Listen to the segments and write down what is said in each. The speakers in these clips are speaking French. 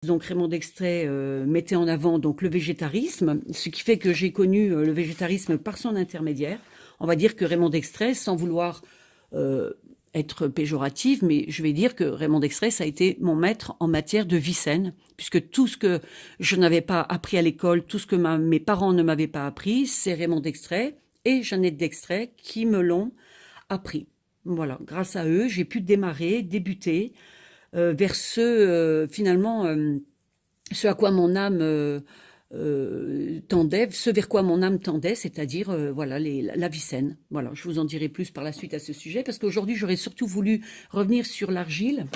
Donc Raymond Dextray mettait en avant donc le végétarisme, ce qui fait que j'ai connu le végétarisme par son intermédiaire. On va dire que Raymond Dextray, sans vouloir être péjoratif, mais je vais dire que Raymond Dextray, ça a été mon maître en matière de vie saine, puisque tout ce que je n'avais pas appris à l'école, tout ce que mes parents ne m'avaient pas appris, c'est Raymond Dextray et Jeannette Dextray qui me l'ont appris. Voilà, grâce à eux, j'ai pu débuter vers finalement, ce à quoi mon âme tendait, ce vers quoi mon âme tendait, c'est-à-dire voilà la vie saine. Voilà, je vous en dirai plus par la suite à ce sujet, parce qu'aujourd'hui j'aurais surtout voulu revenir sur l'argile.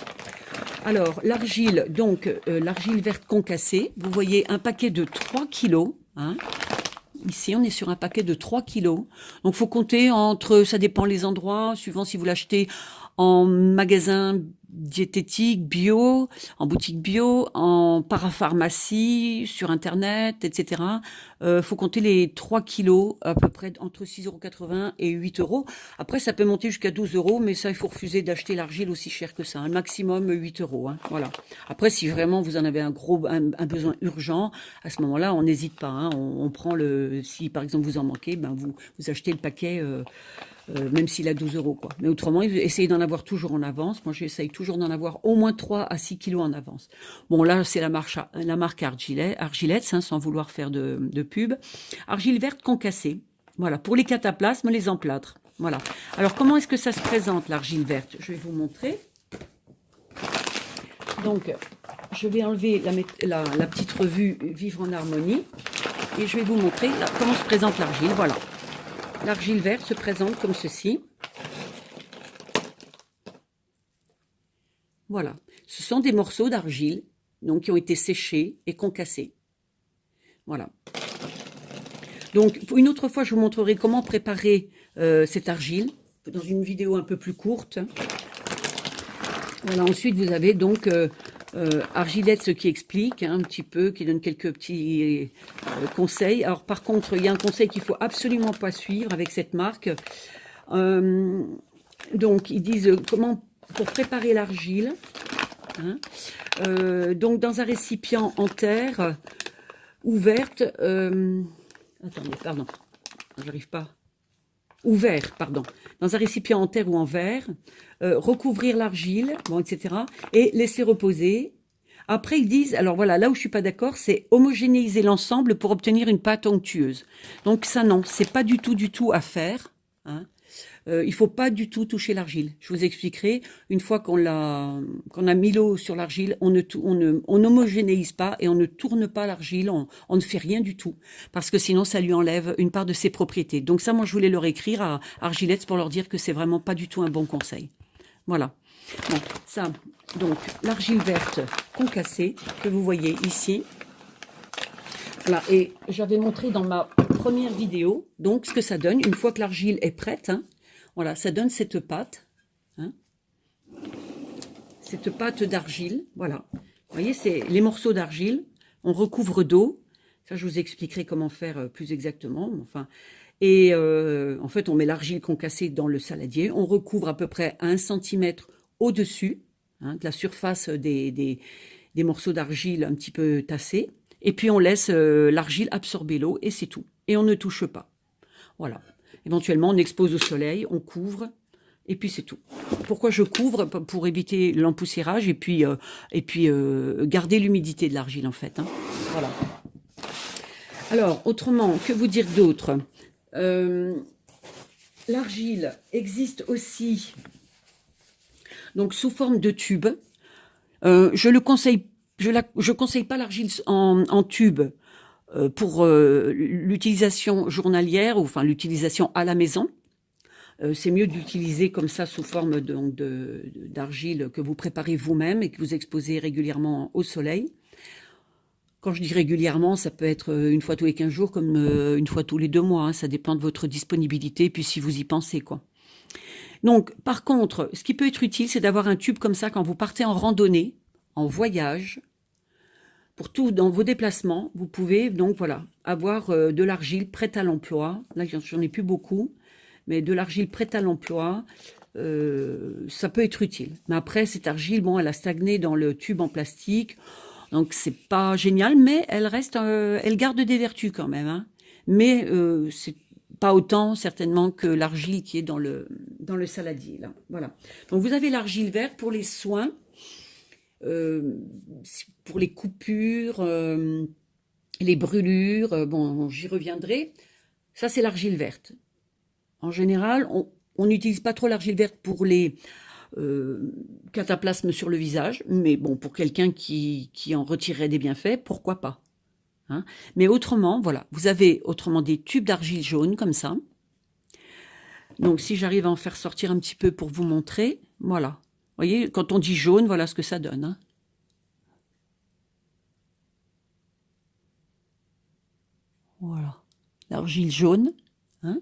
Alors l'argile, donc l'argile verte concassée, vous voyez un paquet de 3 kilos, hein. Ici, on est sur un paquet de 3 kilos. Donc, faut compter entre, ça dépend les endroits, suivant si vous l'achetez en magasin diététique, bio, en boutique bio, en parapharmacie, sur Internet, etc. Faut compter les 3 kilos, à peu près entre 6,80 € et 8 €. Après, ça peut monter jusqu'à 12 €, mais ça, il faut refuser d'acheter l'argile aussi cher que ça. Un maximum 8 €. Hein, voilà. Après, si vraiment vous en avez un besoin urgent, à ce moment-là, on n'hésite pas. Hein, on prend si par exemple vous en manquez, ben vous achetez le paquet. Même s'il a 12 € quoi. Mais autrement, essayez d'en avoir toujours en avance. Moi, j'essaye toujours d'en avoir au moins 3 à 6 kilos en avance. Bon, là, c'est la marque Argilette, hein, sans vouloir faire de pub. Argile verte concassée. Voilà, pour les cataplasmes, les emplâtres. Voilà. Alors, comment est-ce que ça se présente, l'argile verte? Je vais vous montrer. Donc, je vais enlever la petite revue Vivre en harmonie et je vais vous montrer comment se présente l'argile. Voilà. L'argile verte se présente comme ceci. Voilà. Ce sont des morceaux d'argile donc qui ont été séchés et concassés. Voilà. Donc, une autre fois, je vous montrerai comment préparer cette argile dans une vidéo un peu plus courte. Voilà. Ensuite, vous avez donc Argilette, ce qui explique un petit peu, qui donne quelques petits conseils. Alors par contre, il y a un conseil qu'il faut absolument pas suivre avec cette marque. Donc ils disent comment pour préparer l'argile. Hein, donc dans un récipient en terre ouverte. Attendez, pardon, j'arrive pas. Ouvert, pardon, dans un récipient en terre ou en verre, recouvrir l'argile, bon, etc., et laisser reposer. Après, ils disent, alors voilà, là où je suis pas d'accord, c'est homogénéiser l'ensemble pour obtenir une pâte onctueuse. Donc ça, non, c'est pas du tout à faire. Hein. Il faut pas du tout toucher l'argile. Je vous expliquerai. Une fois qu'on a mis l'eau sur l'argile, on n'homogénéise pas et on ne tourne pas l'argile. On ne fait rien du tout parce que sinon ça lui enlève une part de ses propriétés. Donc ça, moi, je voulais leur écrire à Argilette pour leur dire que c'est vraiment pas du tout un bon conseil. Voilà. Bon, ça, donc l'argile verte concassée que vous voyez ici. Voilà, et j'avais montré dans ma première vidéo donc ce que ça donne une fois que l'argile est prête. Hein, voilà, ça donne cette pâte. Hein, cette pâte d'argile. Voilà. Vous voyez, c'est les morceaux d'argile. On recouvre d'eau. Ça, je vous expliquerai comment faire plus exactement. Enfin, et en fait, on met l'argile concassée dans le saladier. On recouvre à peu près 1 cm au-dessus de la surface des morceaux d'argile un petit peu tassés. Et puis, on laisse l'argile absorber l'eau et c'est tout. Et on ne touche pas. Voilà. Éventuellement, on expose au soleil, on couvre, et puis c'est tout. Pourquoi je couvre? Pour éviter l'empoussiérage et puis garder l'humidité de l'argile, en fait. Hein. Voilà. Alors, autrement, que vous dire d'autre? L'argile existe aussi donc sous forme de tube. Je conseille pas l'argile en tube pour l'utilisation journalière, ou enfin l'utilisation à la maison. C'est mieux d'utiliser comme ça sous forme d'argile que vous préparez vous-même et que vous exposez régulièrement au soleil. Quand je dis régulièrement, ça peut être une fois tous les 15 jours comme une fois tous les 2 mois. Hein, ça dépend de votre disponibilité et puis si vous y pensez, quoi. Donc, par contre, ce qui peut être utile, c'est d'avoir un tube comme ça quand vous partez en randonnée, en voyage. Pour tout, dans vos déplacements, vous pouvez donc voilà avoir de l'argile prête à l'emploi. Là, j'en ai plus beaucoup, mais de l'argile prête à l'emploi, ça peut être utile. Mais après, cette argile, bon, elle a stagné dans le tube en plastique. Donc c'est pas génial, mais elle reste, elle garde des vertus quand même, hein. Mais c'est pas autant certainement que l'argile qui est dans le saladier là. Voilà. Donc vous avez l'argile verte pour les soins, euh, pour les coupures, les brûlures. Bon, j'y reviendrai. Ça c'est l'argile verte. En général, on n'utilise pas trop l'argile verte pour les cataplasmes sur le visage, mais bon, pour quelqu'un qui en retirerait des bienfaits, pourquoi pas, hein. Mais autrement, voilà, vous avez autrement des tubes d'argile jaune comme ça. Donc si j'arrive à en faire sortir un petit peu pour vous montrer, voilà. Vous voyez, quand on dit jaune, voilà ce que ça donne, hein. Voilà, l'argile jaune, hein.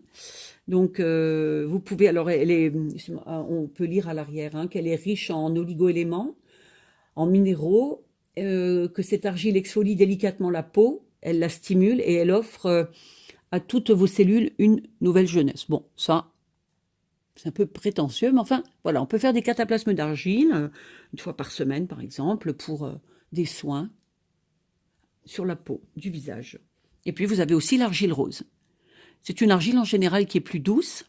Donc, vous pouvez, alors, on peut lire à l'arrière, hein, qu'elle est riche en oligo-éléments, en minéraux, que cette argile exfolie délicatement la peau, elle la stimule et elle offre à toutes vos cellules une nouvelle jeunesse. Bon, ça, c'est un peu prétentieux, mais enfin, voilà, on peut faire des cataplasmes d'argile, une fois par semaine, par exemple, pour des soins sur la peau du visage. Et puis, vous avez aussi l'argile rose. C'est une argile en général qui est plus douce.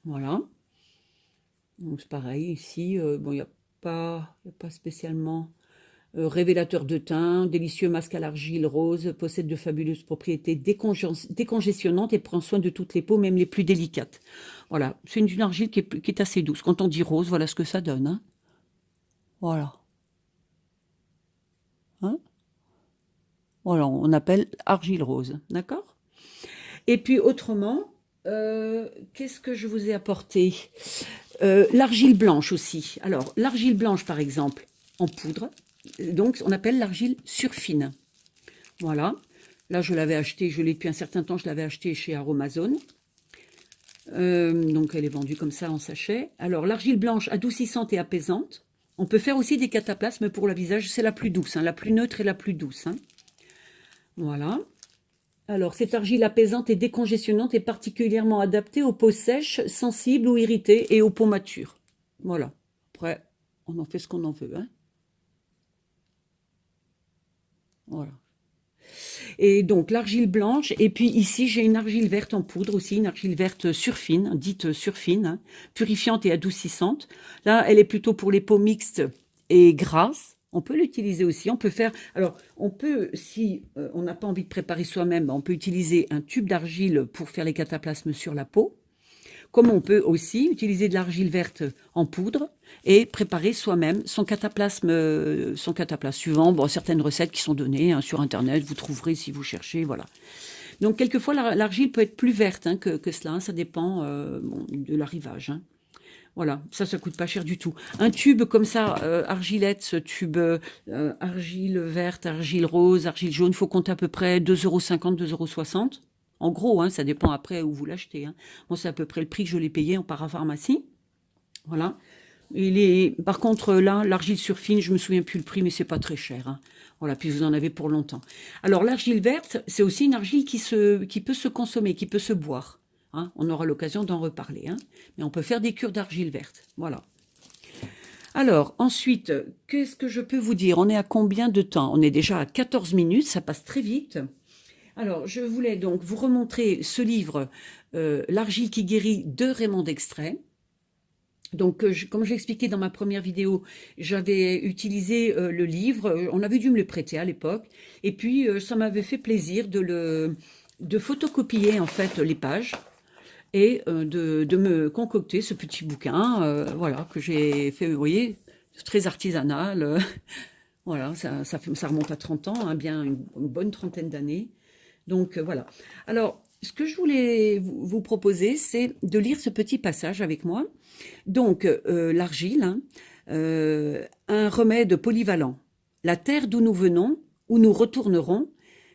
Voilà. Donc c'est pareil ici. Bon, il n'y a pas spécialement révélateur de teint, délicieux masque à l'argile rose, possède de fabuleuses propriétés décongestionnantes et prend soin de toutes les peaux, même les plus délicates. Voilà, c'est une argile qui est assez douce. Quand on dit rose, voilà ce que ça donne, hein. Voilà. Hein, voilà, on appelle argile rose, d'accord? Et puis autrement, qu'est-ce que je vous ai apporté? L'argile blanche aussi. Alors, l'argile blanche, par exemple, en poudre, donc on appelle l'argile surfine. Voilà. Là, je l'avais acheté, je l'ai depuis un certain temps, je l'avais acheté chez Aromazone. Donc, elle est vendue comme ça en sachet. Alors, l'argile blanche adoucissante et apaisante. On peut faire aussi des cataplasmes pour le visage. C'est la plus douce, hein, la plus neutre et la plus douce, hein. Voilà. Alors, cette argile apaisante et décongestionnante est particulièrement adaptée aux peaux sèches, sensibles ou irritées et aux peaux matures. Voilà. Après, on en fait ce qu'on en veut, hein. Voilà. Et donc, l'argile blanche. Et puis ici, j'ai une argile verte en poudre aussi, une argile verte surfine, dite surfine, hein, purifiante et adoucissante. Là, elle est plutôt pour les peaux mixtes et grasses. On peut l'utiliser aussi. On peut faire. Alors, on peut, si on n'a pas envie de préparer soi-même, on peut utiliser un tube d'argile pour faire les cataplasmes sur la peau. Comme on peut aussi utiliser de l'argile verte en poudre et préparer soi-même son cataplasme suivant. Bon, certaines recettes qui sont données, hein, sur Internet, vous trouverez si vous cherchez, voilà. Donc, quelquefois, l'argile peut être plus verte, hein, que cela, hein, ça dépend bon, de l'arrivage, hein. Voilà, ça coûte pas cher du tout. Un tube comme ça, argilette, ce tube argile verte, argile rose, argile jaune, il faut compter à peu près 2,50 €, 2,60 €. En gros, hein, ça dépend après où vous l'achetez, hein. Bon, c'est à peu près le prix que je l'ai payé en parapharmacie. Voilà. Par contre, là, l'argile surfine, je me souviens plus le prix, mais c'est pas très cher, hein. Voilà, puis vous en avez pour longtemps. Alors, l'argile verte, c'est aussi une argile qui peut se consommer, qui peut se boire, hein. On aura l'occasion d'en reparler, hein. Mais on peut faire des cures d'argile verte. Voilà. Alors, ensuite, qu'est-ce que je peux vous dire? On est à combien de temps? On est déjà à 14 minutes, ça passe très vite. Alors, je voulais donc vous remontrer ce livre, L'argile qui guérit, de Raymond Dextrait. Donc, comme j'ai expliqué dans ma première vidéo, j'avais utilisé le livre, on avait dû me le prêter à l'époque, et puis ça m'avait fait plaisir de photocopier en fait les pages et de me concocter ce petit bouquin, voilà, que j'ai fait, vous voyez, très artisanal. Voilà, ça remonte à 30 ans, hein, bien une bonne trentaine d'années. Donc voilà. Alors, ce que je voulais vous proposer, c'est de lire ce petit passage avec moi. Donc, l'argile, hein, un remède polyvalent. La terre d'où nous venons, où nous retournerons,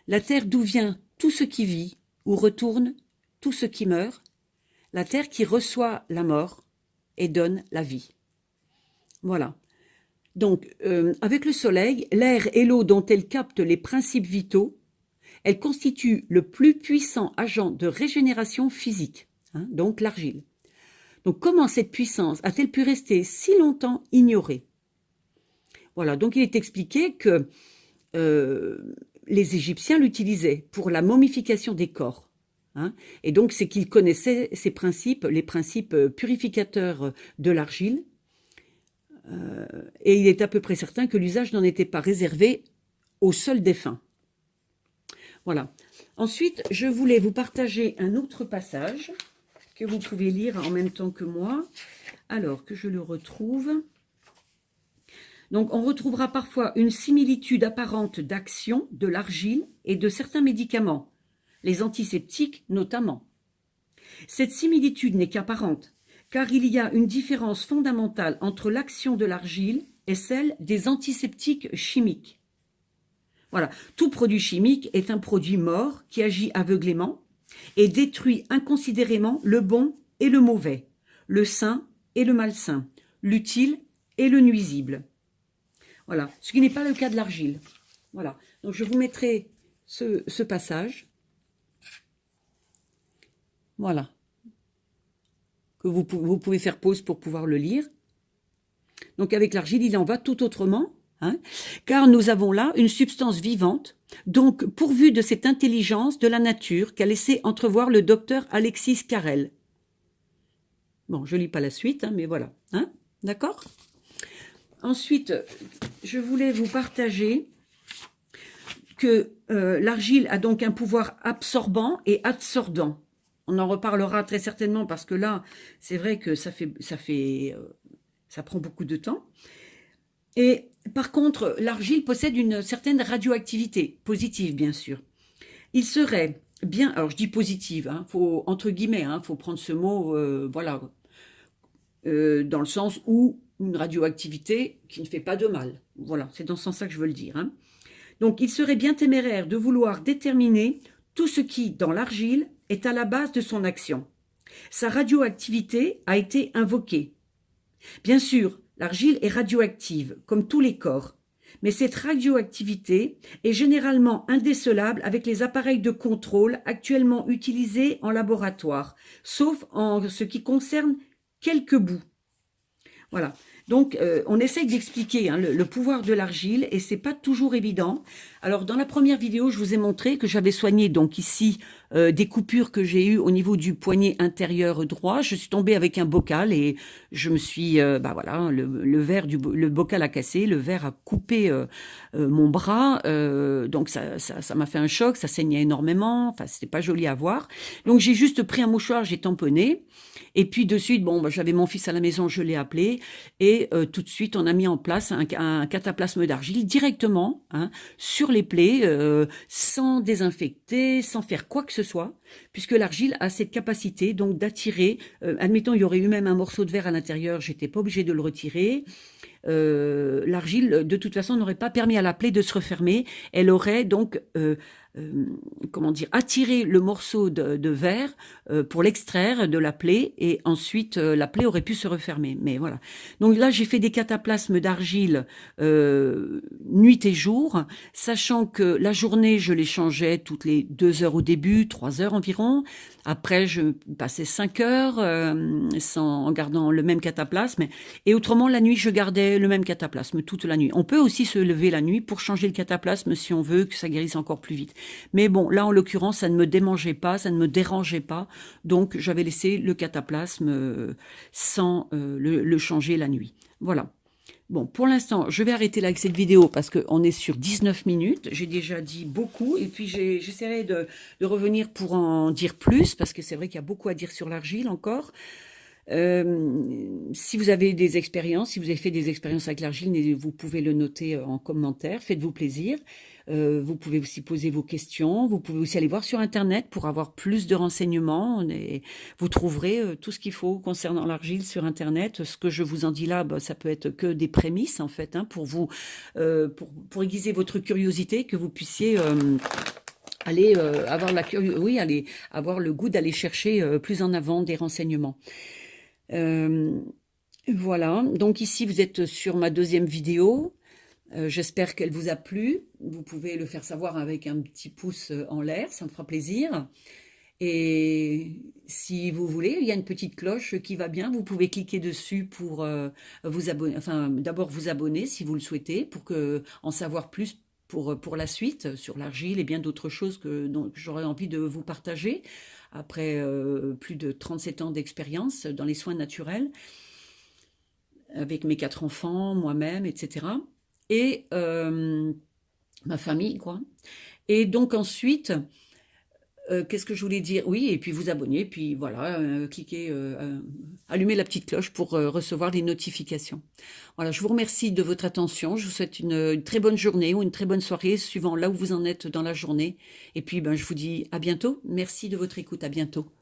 la terre d'où vient tout ce qui vit, où retourne tout ce qui meurt, la terre qui reçoit la mort et donne la vie. Voilà. Donc, avec le soleil, l'air et l'eau dont elle capte les principes vitaux, elle constitue le plus puissant agent de régénération physique, hein, donc l'argile. Donc, comment cette puissance a-t-elle pu rester si longtemps ignorée? Voilà, donc il est expliqué que les Égyptiens l'utilisaient pour la momification des corps. Hein. Et donc, c'est qu'ils connaissaient ces principes, les principes purificateurs de l'argile. Et il est à peu près certain que l'usage n'en était pas réservé aux seuls défunts. Voilà. Ensuite, je voulais vous partager un autre passage que vous pouvez lire en même temps que moi. Alors, que je le retrouve. Donc, on retrouvera parfois une similitude apparente d'action de l'argile et de certains médicaments, les antiseptiques notamment. Cette similitude n'est qu'apparente, car il y a une différence fondamentale entre l'action de l'argile et celle des antiseptiques chimiques. Voilà, tout produit chimique est un produit mort qui agit aveuglément et détruit inconsidérément le bon et le mauvais, le sain et le malsain, l'utile et le nuisible. Voilà, ce qui n'est pas le cas de l'argile. Voilà, donc je vous mettrai ce passage. Voilà, que vous pouvez faire pause pour pouvoir le lire. Donc avec l'argile, il en va tout autrement, hein, car nous avons là une substance vivante, donc pourvue de cette intelligence de la nature qu'a laissé entrevoir le docteur Alexis Carrel. Bon, je ne lis pas la suite, hein, mais voilà, hein, d'accord ? Ensuite, je voulais vous partager que l'argile a donc un pouvoir absorbant et absorbant. On en reparlera très certainement parce que là, c'est vrai que ça prend beaucoup de temps. Et par contre, l'argile possède une certaine radioactivité, positive bien sûr. Il serait bien, alors je dis positive, hein, faut, entre guillemets, hein, faut prendre ce mot, voilà, dans le sens où une radioactivité qui ne fait pas de mal. Voilà, c'est dans ce sens-là que je veux le dire. Hein. Donc, il serait bien téméraire de vouloir déterminer tout ce qui, dans l'argile, est à la base de son action. Sa radioactivité a été invoquée. Bien sûr, l'argile est radioactive, comme tous les corps, mais cette radioactivité est généralement indécelable avec les appareils de contrôle actuellement utilisés en laboratoire, sauf en ce qui concerne quelques bouts. Voilà. Donc, on essaye d'expliquer hein, le pouvoir de l'argile et c'est pas toujours évident. Alors, dans la première vidéo, je vous ai montré que j'avais soigné donc ici des coupures que j'ai eues au niveau du poignet intérieur droit. Je suis tombée avec un bocal et je me suis, bah voilà, le bocal a cassé, le verre a coupé mon bras. Donc, ça m'a fait un choc, ça saignait énormément. Enfin, c'était pas joli à voir. Donc, j'ai juste pris un mouchoir, j'ai tamponné. Et puis de suite, bon, bah, j'avais mon fils à la maison, je l'ai appelé et tout de suite, on a mis en place un cataplasme d'argile directement hein, sur les plaies, sans désinfecter, sans faire quoi que ce soit, puisque l'argile a cette capacité donc d'attirer. Admettons, il y aurait eu même un morceau de verre à l'intérieur, j'étais pas obligée de le retirer. L'argile, de toute façon, n'aurait pas permis à la plaie de se refermer. Elle aurait donc comment dire, attirer le morceau de verre pour l'extraire de la plaie et ensuite la plaie aurait pu se refermer. Mais voilà. Donc là, j'ai fait des cataplasmes d'argile nuit et jour, sachant que la journée, je les changeais toutes les 2 heures au début, 3 heures environ. Après, je passais 5 heures en gardant le même cataplasme. Et autrement, la nuit, je gardais le même cataplasme toute la nuit. On peut aussi se lever la nuit pour changer le cataplasme si on veut que ça guérisse encore plus vite. Mais bon, là, en l'occurrence, ça ne me démangeait pas, ça ne me dérangeait pas. Donc, j'avais laissé le cataplasme sans le changer la nuit. Voilà. Bon, pour l'instant, je vais arrêter là avec cette vidéo parce qu'on est sur 19 minutes. J'ai déjà dit beaucoup et puis j'essaierai de revenir pour en dire plus parce que c'est vrai qu'il y a beaucoup à dire sur l'argile encore. Si vous avez des expériences, si vous avez fait des expériences avec l'argile, vous pouvez le noter en commentaire, faites-vous plaisir. Vous pouvez aussi poser vos questions, vous pouvez aussi aller voir sur Internet pour avoir plus de renseignements. Vous trouverez tout ce qu'il faut concernant l'argile sur Internet. Ce que je vous en dis là, bah, ça peut être que des prémices en fait, hein, pour vous, pour aiguiser votre curiosité, que vous puissiez aller aller avoir le goût d'aller chercher plus en avant des renseignements. Voilà, donc ici vous êtes sur ma deuxième vidéo. J'espère qu'elle vous a plu. Vous pouvez le faire savoir avec un petit pouce en l'air, ça me fera plaisir. Et si vous voulez, il y a une petite cloche qui va bien. Vous pouvez cliquer dessus pour vous abonner. Enfin, d'abord vous abonner si vous le souhaitez, pour en savoir plus pour la suite, sur l'argile et bien d'autres choses que j'aurais envie de vous partager après plus de 37 ans d'expérience dans les soins naturels, avec mes 4 enfants, moi-même, etc. Et ma famille, quoi. Et donc ensuite, qu'est-ce que je voulais dire? Oui, et puis vous abonner, puis voilà, cliquez, allumez la petite cloche pour recevoir les notifications. Voilà, je vous remercie de votre attention. Je vous souhaite une très bonne journée ou une très bonne soirée, suivant là où vous en êtes dans la journée. Et puis, ben, je vous dis à bientôt. Merci de votre écoute. À bientôt.